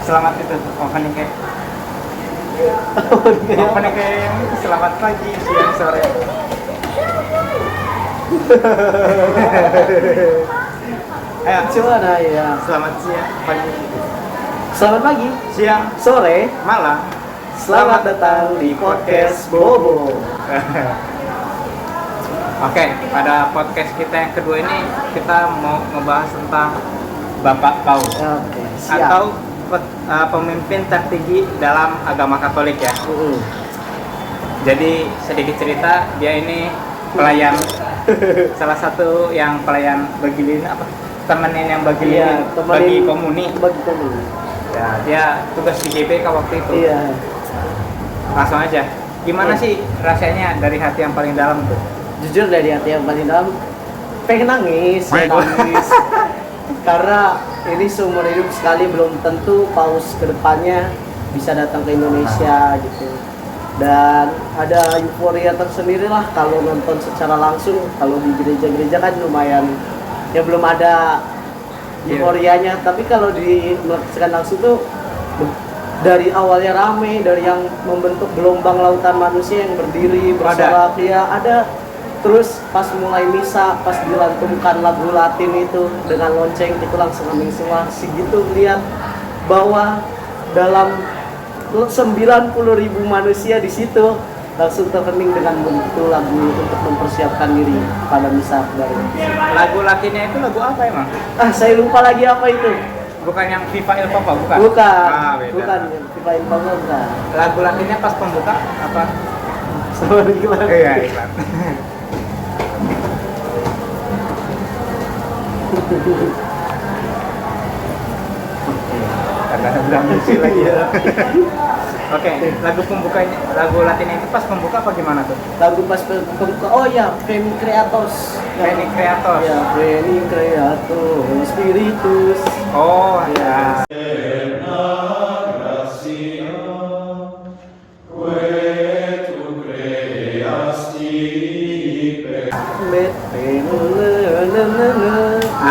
Selamat itu opening kayak opening kayak yang itu selamat pagi, siang, sore. Ayo, Coba nah ya. selamat siang, pagi, Selamat pagi, siang, sore, malam. selamat datang di podcast Bobo. Oke, pada podcast kita yang kedua ini kita mau ngebahas tentang Bapak Paus Oke, siap. atau pemimpin tertinggi dalam agama Katolik ya. Jadi sedikit cerita, dia ini pelayan salah satu yang pelayan bagi apa temenin yang bagi bagi komuni. Bagi komuni. Ya, dia tugas di GBK waktu itu. Iya. Langsung aja. Gimana sih rasanya dari hati yang paling dalam tuh? Jujur dari hati yang paling dalam, pengen nangis. Karena ini seumur hidup sekali belum tentu Paus kedepannya bisa datang ke Indonesia gitu. Dan ada euforia tersendiri lah kalau nonton secara langsung. Kalau di gereja-gereja kan lumayan ya belum ada euforianya, tapi kalau dilaksanakan langsung tuh dari awalnya rame, dari yang membentuk gelombang lautan manusia yang berdiri bersorak ya ada. Terus pas mulai misa, pas dilantunkan lagu Latin itu dengan lonceng itu langsung hening semua. Segitu lihat bahwa dalam 90.000 manusia di situ langsung terhening dengan begitu lagu untuk mempersiapkan diri pada misa baru. Lagu Latinnya itu lagu apa emang? Saya lupa lagi apa itu. Bukan yang Viva El Papa, bukan? Bukan. Beda. Bukan Viva El Papa bukan. Lagu Latinnya pas pembuka apa? Sama iklan. Iya, iklan. Karena udah musik lagi ya. Oke, lagu pembukanya, lagu Latinnya itu pas pembuka apa gimana tuh? Lagu pas pembuka, oh ya, Veni Creator. Veni Creator. Ya, Veni Creator Spiritus. Oh, ya.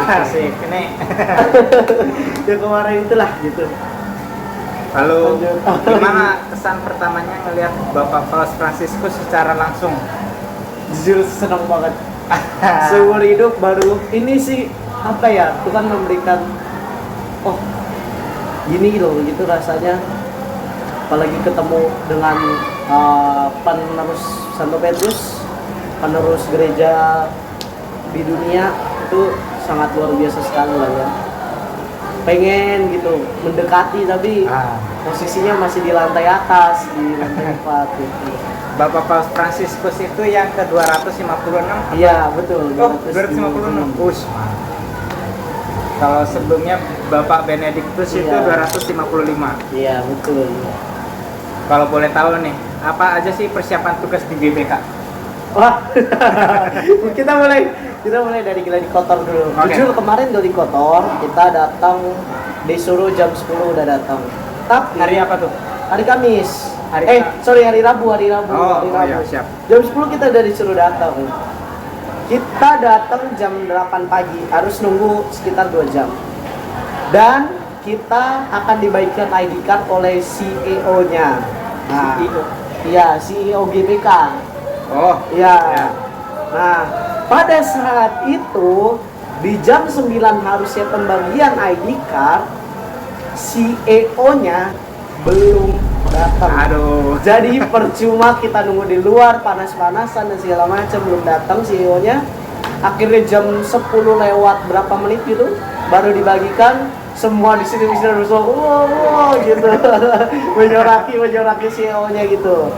Asik, ini. Ya kemarin itulah gitu. Lalu gimana kesan pertamanya ngelihat Bapak Paus Fransiskus secara langsung? Jujur senang banget. Seumur hidup baru ini sih apa ya, Tuhan memberikan oh gini loh gitu rasanya, apalagi ketemu dengan penerus Santo Petrus, penerus gereja di dunia, itu sangat luar biasa sekali lah ya. Pengen gitu mendekati tapi posisinya masih di lantai atas, di lantai 4 gitu. Bapak Paus Fransiskus itu yang ke 256? Iya betul. Oh, 256. Us. Kalau sebelumnya Bapak Benediktus itu 255. Iya betul. Kalau boleh tahu nih, apa aja sih persiapan tugas di GBK? Wah, kita mulai dari gladi kotor dulu. Okay. Jujur kemarin gladi kotor kita datang disuruh jam 10 udah datang. Tapi Hari apa tuh? hari Kamis. Hari Rabu. Oh iya, siap. Jam 10 kita udah disuruh datang. Kita datang jam 8 pagi, harus nunggu sekitar 2 jam. Dan kita akan dibagikan ID card oleh CEO-nya. Nah, CEO? Iya, CEO GBK. Oh, iya. Ya. Nah, pada saat itu di jam 9 harusnya pembagian ID card, CEO-nya belum datang. Aduh. Jadi percuma kita nunggu di luar panas-panasan dan segala macam, belum datang CEO-nya. Akhirnya jam 10 lewat berapa menit gitu baru dibagikan. Semua di sini bisa wow gitu. menyoraki CEO-nya gitu.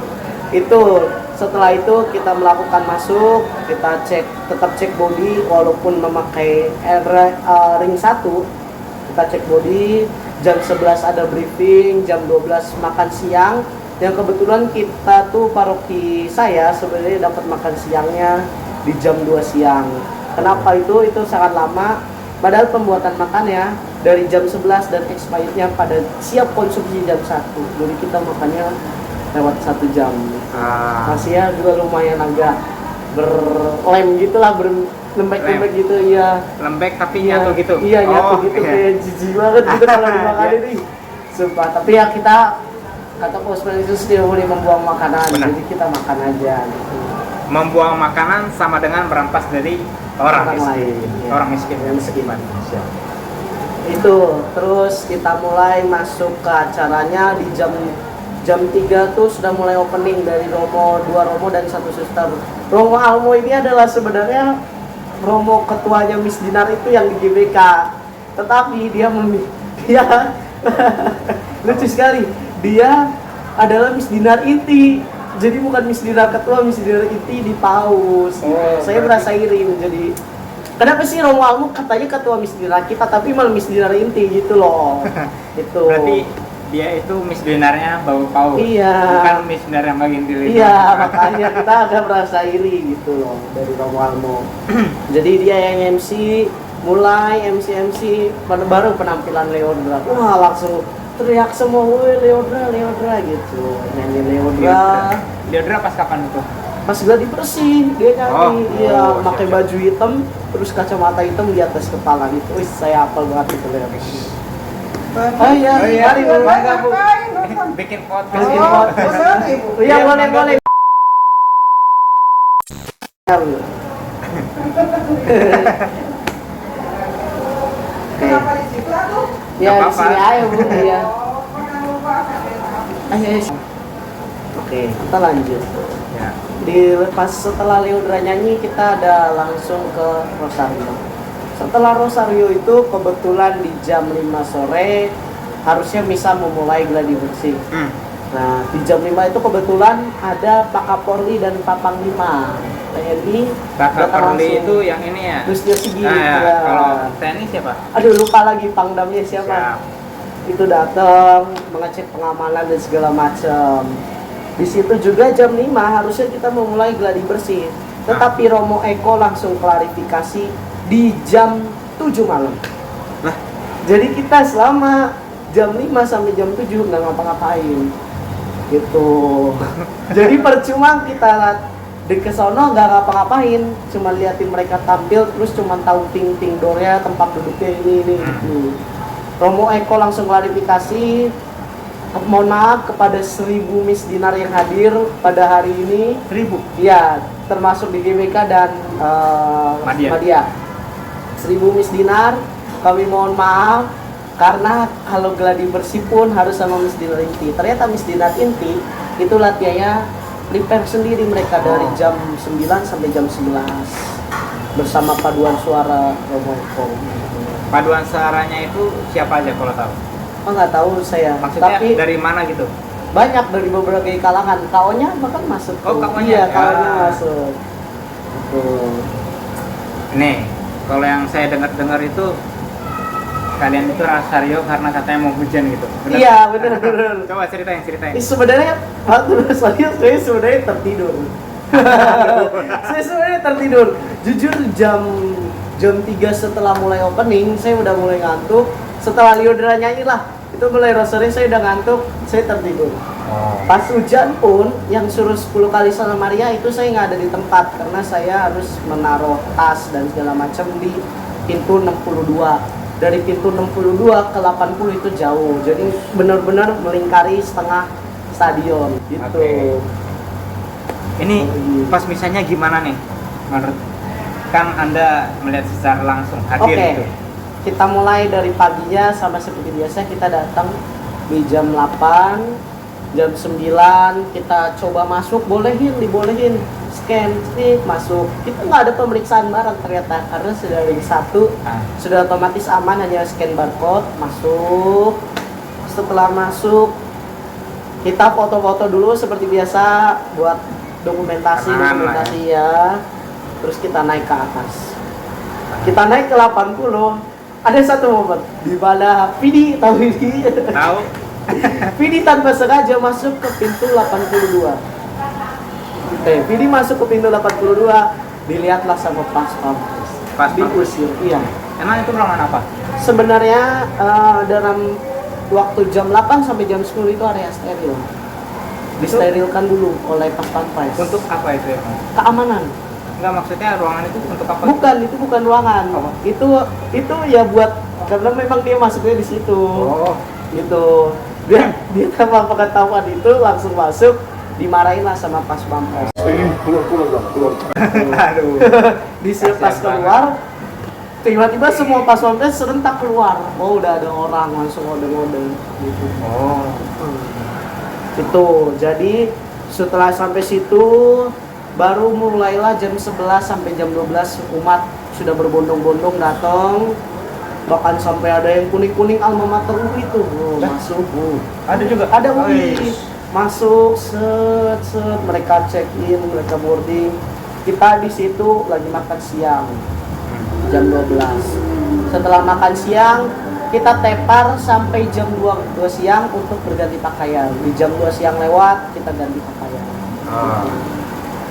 Itu setelah itu kita melakukan masuk, kita tetap cek body walaupun memakai ring 1. Kita cek body, jam 11 ada briefing, jam 12 makan siang. Yang kebetulan kita tuh paroki saya sebenarnya dapat makan siangnya di jam 2 siang. Kenapa itu? Itu sangat lama. Padahal pembuatan makannya dari jam 11 dan expirednya pada siap konsumsi jam 1. Jadi kita makannya lewat 1 jam. Masih ya juga lumayan agak berlem gitulah, lembek gitu ya. Lembek tapi nyatu gitu. Iya, nyatu gitu, kayak jijik banget gitu kalau dimakan ini. Sumpah, tapi ya kita kata postman itu tidak boleh membuang makanan, Benar. jadi kita makan aja gitu. Membuang makanan sama dengan merampas dari orang miskin. lain, ya. Orang miskin Yang miskin. Indonesia. Itu, terus kita mulai masuk ke acaranya di jam 3 tuh sudah mulai opening dari Romo, 2 Romo dan 1 suster. Romo Almo ini adalah sebenarnya Romo ketuanya Miss Dinar itu yang di GBK. Tetapi dia dia lucu sekali. Dia adalah Miss Dinar inti. Jadi bukan Miss Dinar ketua, Miss Dinar inti di Paus. Oh, Saya merasa iri menjadi kenapa sih Romo Almo katanya ketua Miss Dinar kita tapi malah Miss Dinar inti gitu loh. Itu. Berarti dia itu Miss Dinarnya Bapak Paus. Iya. Bukan Miss Dinar yang bagian diri. Iya, makanya kita agak merasa iri gitu loh dari Romo Almo. Jadi dia yang MC, mulai MC baru penampilan Leodra. Wah, langsung teriak semua, "Woi Leodra gitu. Nyanyi Leodra. Leodra pas kapan itu? Pas gladi bersih dia nyanyi, iya, siap, pakai siap. baju hitam, terus kacamata hitam di atas kepala gitu. Wih, saya hafal banget itu Leodra. Oh iya, mari Bu, mangga Bu. Bikin podcast. Bikin Oh, podcast. Ibu. Iya, boleh. Kenapa di situ aku? Ya, Nggak di sini apa-apa. aja Bu, ya. Oh, makan lupa kamera. Ayo. Oke, kita lanjut. Ya. Pas setelah Leodra nyanyi, kita ada langsung ke Rosario. Setelah Rosario itu kebetulan di jam 5 sore harusnya misa memulai gladi bersih. Hmm. Nah, di jam 5 itu kebetulan ada Pak Kapolri dan Pak Panglima TNI. Pak datang Kapolri langsung. itu yang ini ya. Terus dia Sigit. Nah, ya. Ya. Kalau TNI siapa? Aduh, lupa lagi pangdamnya siapa. Siap. Itu datang mengecek pengamanan dan segala macam. Di situ juga jam 5 harusnya kita memulai gladi bersih. Tetapi Romo Eko langsung klarifikasi di jam 7 malam. Lah? Jadi kita selama jam 5 sampai jam 7 nggak ngapa-ngapain. Gitu. Jadi percuma kita di kesono nggak ngapa-ngapain, cuma liatin mereka tampil terus cuma tahu ting dornya, tempat duduknya ini gitu. Romo Eko langsung klarifikasi, mohon maaf kepada 1000 Miss Dinar yang hadir pada hari ini. 1000. Iya, termasuk di GBK dan Madya. 1000 Miss Dinar, kami mohon maaf karena kalau gladi bersih pun harus sama Miss Dinar inti. Ternyata Miss Dinar inti itu latihannya prepare sendiri mereka dari jam 9 sampai jam 11 bersama paduan suara Romo Eko. Paduan suaranya itu siapa aja kalau tahu? Oh, nggak tahu saya. Maksudnya Tapi dari mana gitu? banyak dari berbagai kalangan. KO-nya bahkan masuk. Oh, tuh. KO-nya. Iya, KO-nya Ah. masuk. Betul. Nih, kalau yang saya dengar-dengar itu kalian itu Rosario karena katanya mau hujan gitu. Benar? Iya, benar. Coba ceritain. Sebenarnya waktu saya sebenarnya tertidur. Saya sebenarnya tertidur. Jujur jam 3 setelah mulai opening, saya udah mulai ngantuk. Setelah Leodra nyanyi lah, itu mulai Rosario saya udah ngantuk, saya tertidur. Oh. Pas hujan pun, yang suruh 10 kali Salam Maria itu saya nggak ada di tempat karena saya harus menaruh tas dan segala macam di pintu 62. Dari pintu 62 ke 80 itu jauh, jadi benar-benar melingkari setengah stadion gitu. Oke. Ini pas misalnya gimana nih? Menurut kan Anda melihat secara langsung hadir Oke, gitu. kita mulai dari paginya sama seperti biasa kita datang di jam 8, jam 9 kita coba masuk, dibolehin scan, klik, masuk. Kita nggak ada pemeriksaan barang ternyata karena sudah ring 1, Ah. sudah otomatis aman, hanya scan barcode, masuk. Setelah masuk kita foto-foto dulu seperti biasa buat dokumentasi Aman lah ya. Terus kita naik ke atas. Kita naik ke 80. Ada satu momen di mana Vidi, tahu Vidi? Tahu? Vidi tanpa sengaja masuk ke pintu 82. Vidi masuk ke pintu 82, dilihatlah sama pas pampres. Pas Diusir, iya. Emang itu ruangan apa? Sebenarnya dalam waktu jam 8 sampai jam 10 itu area steril. Disterilkan dulu oleh pas pampres. Untuk apa itu ya? Keamanan. Enggak, maksudnya ruangan itu untuk apa? Bukan, itu bukan ruangan. Apa? Itu ya buat karena memang dia masuknya di situ. Oh. gitu. Dia tanpa pengetahuan itu langsung masuk, dimarahin lah sama pas pampres. Aduh. Disuruh pas keluar, tiba-tiba semua pas pampres serentak keluar. Oh udah ada orang langsung ngode-ngode gitu. Oh. Itu jadi setelah sampai situ baru mulailah jam 11 sampai jam 12 umat sudah berbondong-bondong datang, bahkan sampai ada yang kuning-kuning alma mater UI itu masuk. Ada juga. Ada UI Wih. masuk, set mereka check in, mereka boarding. Kita di situ lagi makan siang jam 12. Setelah makan siang kita tepar sampai jam 2 siang untuk berganti pakaian. Di jam 2 siang lewat kita ganti pakaian.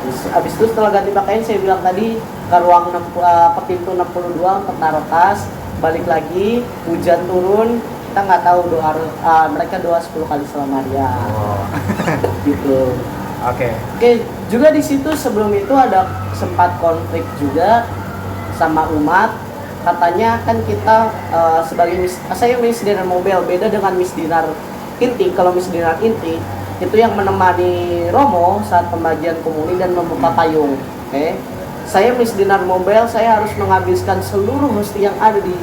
Habis itu setelah ganti pakaian saya bilang tadi ke ruang ke pintu 62 untuk taruh tas, balik lagi, hujan turun, kita nggak tahu mereka doa 10 kali Salam Maria. Gitu. Oke. Oke, juga di situ sebelum itu ada sempat konflik juga sama umat. Katanya kan kita sebagai saya misdinar mobil, beda dengan misdinar inti. Kalau misdinar inti itu yang menemani Romo saat pembagian komuni dan membuka payung. Oke. Saya misdinar mobil, saya harus menghabiskan seluruh hostia yang ada di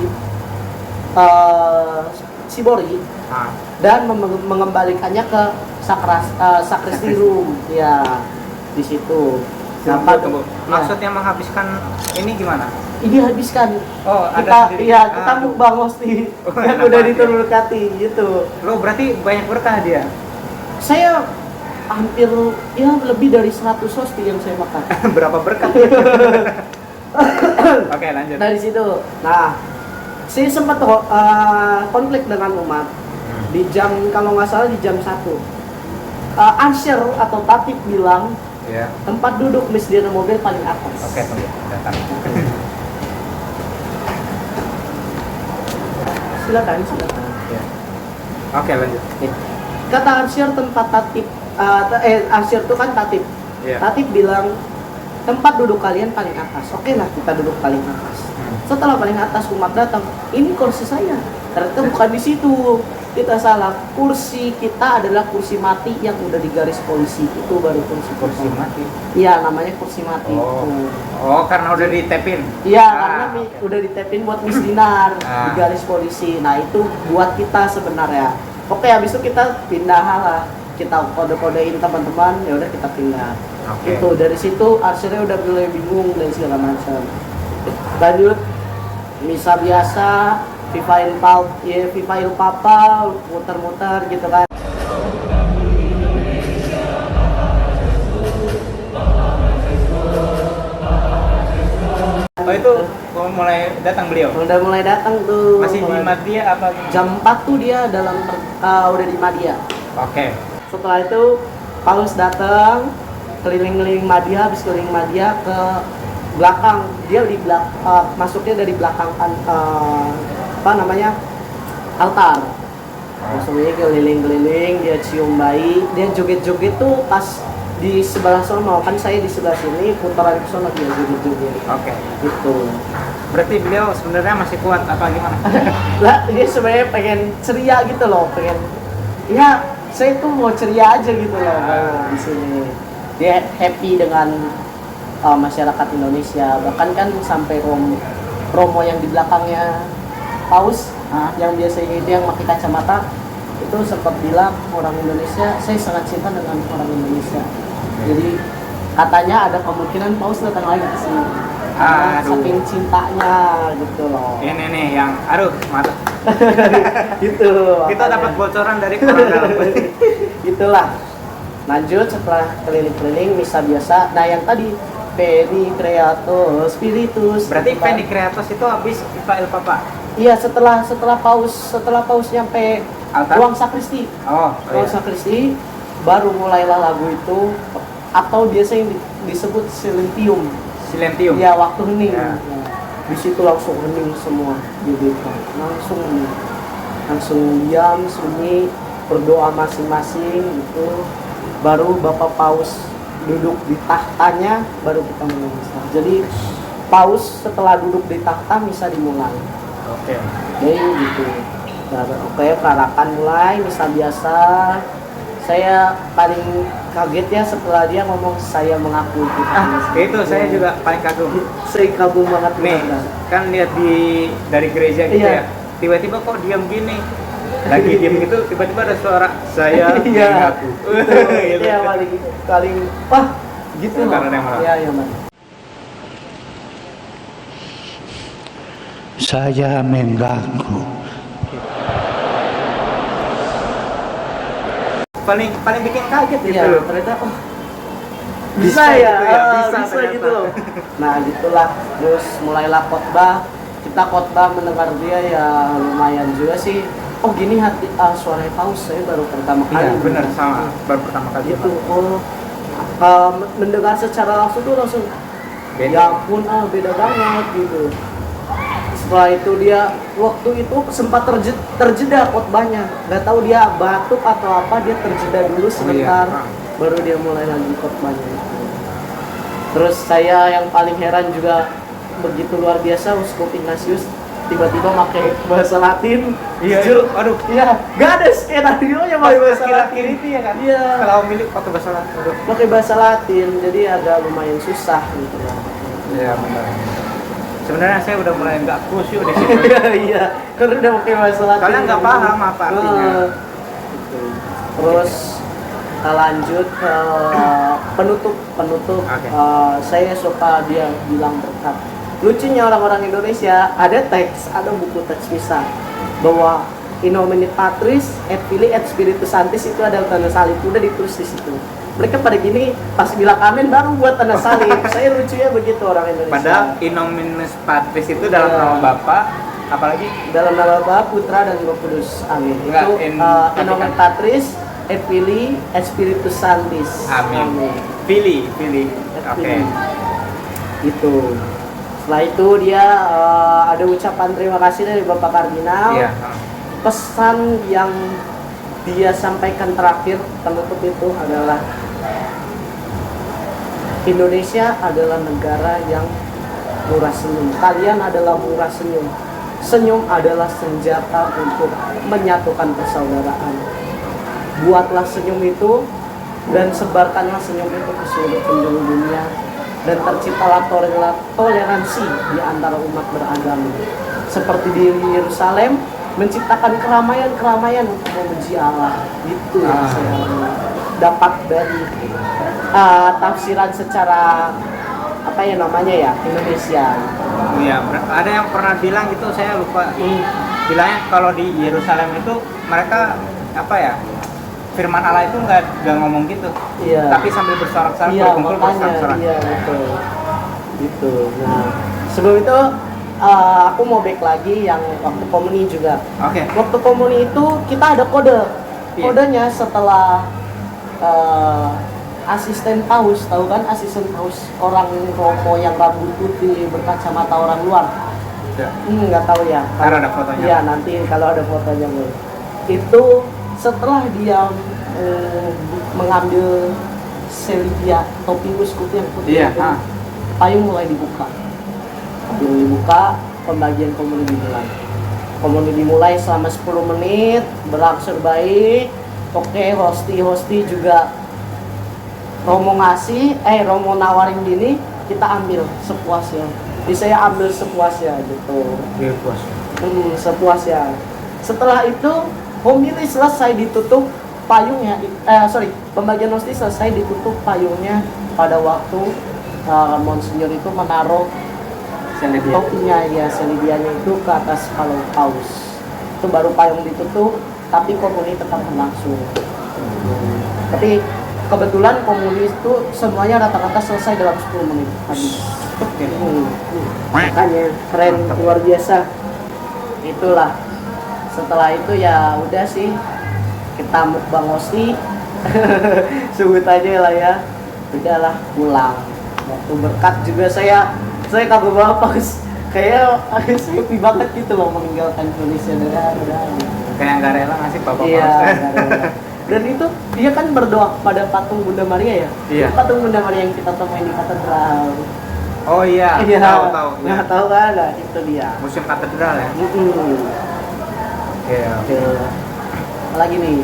Sibori dan mengembalikannya ke sakristi room ya di situ. Tunggu. Maksudnya menghabiskan ini gimana? Ini habiskan. Oh, ada kita sendiri. iya, kita mukbang hosti yang udah diturunkan gitu. Lo berarti banyak berkah dia. Saya hampir ya lebih dari 100 hosti yang saya makan. Berapa berkah? Oke, lanjut. Dari situ. Nah, saya sempat konflik dengan umat di jam, kalau nggak salah di jam 1. Ansher atau Tatip bilang Iya. tempat duduk misdinar mobil paling atas. Oke, tunggu. Datang. Silakan. Iya. Oke, lanjut. Oke. Kata Ansyer tempat Tatip, Ansyer itu kan Tatip. Iya. Tatip bilang tempat duduk kalian paling atas. Oke lah, kita duduk paling atas. Setelah paling atas umat datang, ini kursi saya. Ternyata bukan di situ. Kita salah. Kursi kita adalah kursi mati yang udah di garis polisi. Itu baru kursi mati. Iya, namanya kursi mati. Oh, karena udah ditepin. Iya, karena udah ditepin buat misdinar di Ah. garis polisi. Nah, itu buat kita sebenarnya. Oke, habis itu kita pindah lah. Kita kode-kodein teman-teman, ya udah kita pindah. Oke. Itu dari situ arsirnya udah mulai bingung dan segala macam. Lanjut misa biasa, Viva il Papa, muter-muter gitu kan. Oh, itu mulai datang beliau. Udah mulai datang tuh. Masih di Madia apa? Jam 4 tuh dia udah di Madia. Oke. Setelah itu Paus datang keliling-keliling Madia, habis keliling Madia ke belakang, dia masuknya dari belakang altar. Maksudnya keliling-keliling, dia cium bayi, dia joget-joget tuh pas di sebelah sono, kan saya di sebelah sini, putaran ke sono dia joget-joget. Oke. Gitu. Berarti beliau sebenarnya masih kuat apa gimana? Lah, dia sebenarnya pengen ceria gitu loh, ya saya tuh mau ceria aja gitu loh di sini. Dia happy dengan masyarakat Indonesia, bahkan kan sampai Romo yang di belakangnya Paus, yang biasanya itu yang pakai kacamata, itu sempat bilang orang Indonesia, saya sangat cinta dengan orang Indonesia. Jadi katanya ada kemungkinan Paus datang lagi ke sini. Saking cintanya gitu loh. Ini nih yang mata. Gitu. Kita dapat bocoran dari orang dalam. Itulah. Lanjut setelah keliling-keliling misa biasa. Nah, yang tadi Peni Creator Spiritus. Berarti Peni Creator itu habis Viva il Papa. Iya, setelah Paus nyampe Altar? ruang sakristi. Ruang sakristi baru mulailah lagu itu, atau biasa yang disebut silentium. Iya, waktu hening. Ya. Nah, di situ langsung hening semua gitu. Langsung diam, sunyi, berdoa masing-masing gitu. Baru Bapak Paus duduk di tahtanya, baru kita mulai misa. Jadi Paus setelah duduk di tahta, misa dimulai. Oke. Jadi gitu. Oke, perarakan mulai misal biasa. Saya paling kaget ya setelah dia ngomong saya mengakui gitu. Itu saya juga paling kagum. Saya kagum banget Nih, benar. kan lihat dari gereja gitu Iya. ya. Tiba-tiba kok diam gini. Lagi diam gitu, tiba-tiba ada suara saya Iya. mengaku. Gitu. Iya, paling wah gitu loh. Karena yang malah. Iya, iya, Mas. Saya mengganggu. Paling bikin kaget gitu. Iya, ternyata oh Bisa bisa ya, gitu ya, bisa bisa ternyata. gitu loh. Nah, gitulah. Terus mulailah khotbah. Kita khotbah mendengar dia ya lumayan juga sih. Oh gini hati suara paus saya baru pertama kali. Iya, benar sama. Baru pertama kali Gitu. Oh, mendengar secara langsung tuh langsung Beda. ya ampun beda banget gitu. Setelah itu dia waktu itu sempat terjeda khotbahnya, nggak tahu dia batuk atau apa, dia terjeda dulu sebentar, baru dia mulai lagi khotbahnya itu. Terus saya yang paling heran juga begitu luar biasa Uskup Ignatius tiba-tiba pakai bahasa Latin. Iya, Jujur, aduh. iya, nggak ada skenario nya pakai bahasa Akhir-akhir Latin. itu ya kan? Iya. Kalau milik foto bahasa Latin. Aduh. Pakai bahasa Latin, jadi agak lumayan susah gitu lah. Iya, benar. Sebenarnya saya udah mulai nggak khusyuk di situ. Iya, karena udah pakai bahasa Latin. Soalnya nggak paham apa artinya. Gitu. Terus lanjut ke penutup. Oke. Saya suka dia bilang berkat. Lucunya orang-orang Indonesia ada teks, ada buku teks misal bahwa In nomine Patris et Filii et Spiritus Sanctis itu ada tanda salib, udah ditulis di situ. Mereka pada gini pas bilang amin baru buat tanda salib. Saya lucunya begitu orang Indonesia. Padahal In nomine Patris itu dalam Iya. nama Bapa, apalagi Dalam nama Bapa, Putra dan Roh Kudus. Amin. Enggak, Itu in- In nomine Patris et Filii et Spiritus Sanctis. Amin. Pilih. Et Oke. Filii. Itu. Setelah itu dia ada ucapan terima kasih dari Bapak Kardinal. Iya. Pesan yang dia sampaikan terakhir penutup itu adalah Indonesia adalah negara yang murah senyum. Kalian adalah murah senyum. Senyum adalah senjata untuk menyatukan persaudaraan. Buatlah senyum itu dan sebarkanlah senyum itu ke seluruh penjuru dunia, dan terciptalah toleransi di antara umat beragama. Seperti di Yerusalem, menciptakan keramaian untuk memuji Allah. Itu yang saya dapat dari tafsiran secara apa ya namanya ya Indonesia. Iya, ada yang pernah bilang gitu, saya lupa. Bilangnya kalau di Yerusalem itu mereka apa ya? Firman Allah itu nggak ngomong gitu. Iya. Tapi sambil bersorak-sorak, Iya, berkumpul makanya bersorak-sorak. iya betul. Gitu. Nah, sebelum itu aku mau back lagi yang waktu komuni juga. Oke. Waktu komuni itu kita ada kode. Iya. Kodenya setelah asisten paus, tahu kan asisten paus orang Romo yang rambut putih berkacamata orang luar. Ya. Nggak tahu ya. Ntar ada fotonya. Iya, nanti kalau ada fotonya boleh. Itu setelah dia mengambil selidia topi uskup yang putih, Iya, itu, payung mulai dibuka. Payung dibuka, pembagian komuni dimulai. Komuni dimulai selama 10 menit, berangsur baik. Oke, hosti juga Romo nawarin gini, kita ambil sepuasnya. Jadi saya ambil sepuasnya gitu. Iya, bos. Sepuasnya. Setelah itu homili selesai ditutup payungnya, pembagian hosti selesai ditutup payungnya pada waktu Monsinyur itu menaruh Selidia. topinya ya selidianya itu ke atas kepala paus. Itu baru payung ditutup, tapi komuni tetap berlangsung. Tapi kebetulan komuni itu semuanya rata-rata selesai dalam 10 menit habis. Makanya keren, luar biasa. Itulah. Setelah itu ya udah sih kita mukbang hosti. Sebut aja lah ya. Udahlah pulang. Waktu berkat juga saya kagum banget pas kayak happy banget gitu loh meninggalkan Indonesia. Udah. Kayak nggak rela ngasih bapak Iya. paus. nggak rela. Dan itu dia kan berdoa pada patung Bunda Maria ya. Iya. Patung Bunda Maria yang kita temuin di katedral. Oh iya, tahu. Nah, tahu kan? Nah, itu dia. Museum katedral ya. Oke. Oke. Apalagi nih?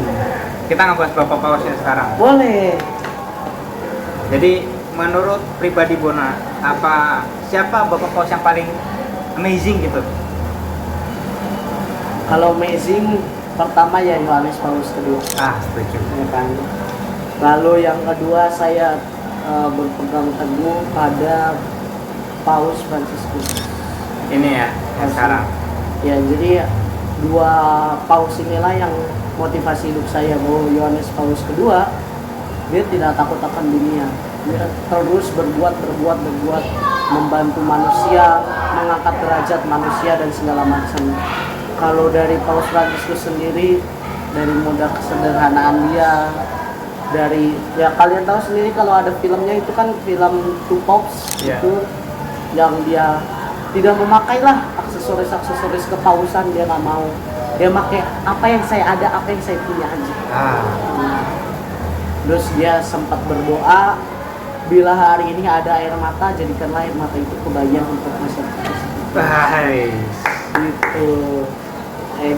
Kita ngebahas Bapak Pausnya sekarang. Boleh. Jadi menurut pribadi Bona, siapa Bapak Paus yang paling amazing gitu? Kalau amazing pertama ya Yohanes Paulus kedua. Setuju. Ya kan. Lalu yang kedua saya berpegang teguh pada Paus Fransiskus. Ini ya, yang sekarang. Ya, jadi dua paus inilah yang motivasi hidup saya, bahwa Yohanes Paulus kedua dia tidak takut akan dunia. Dia terus berbuat, membantu manusia, mengangkat derajat manusia dan segala macam. Kalau dari Paus Fransiskus sendiri, dari muda kesederhanaan dia, dari ya kalian tahu sendiri kalau ada filmnya itu kan film Two Popes itu yang dia tidak memakai lah aksesoris kepausan, dia nggak mau, dia pakai apa yang saya ada, apa yang saya punya aja. Terus dia sempat berdoa, bila hari ini ada air mata, jadikanlah air mata itu kebagian untuk masyarakat. Gitu,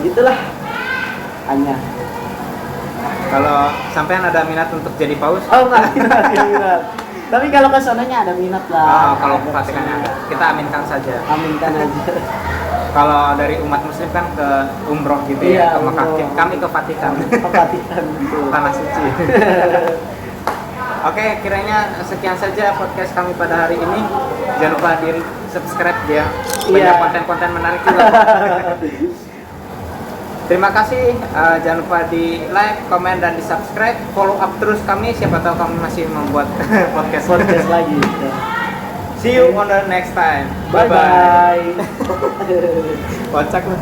gitulah hanya. Kalau sampean ada minat untuk jadi paus? Nggak minat. Tapi kalau kesananya ada minat lah. Kalau Vatikannya ada, kita aminkan saja. Aminkan aja. Kalau dari umat muslim kan ke umroh gitu ya, ke Mekah. Kami ke Vatikan. Ke Vatikan gitu. Tanah suci. Oke, kiranya sekian saja podcast kami pada hari ini. Jangan lupa di subscribe ya. Banyak konten-konten menarik juga. Terima kasih, jangan lupa di like, komen, dan di subscribe. Follow up terus kami, siapa tahu kami masih membuat podcast lagi. See you on the next time. Bye bye. Kocak lu.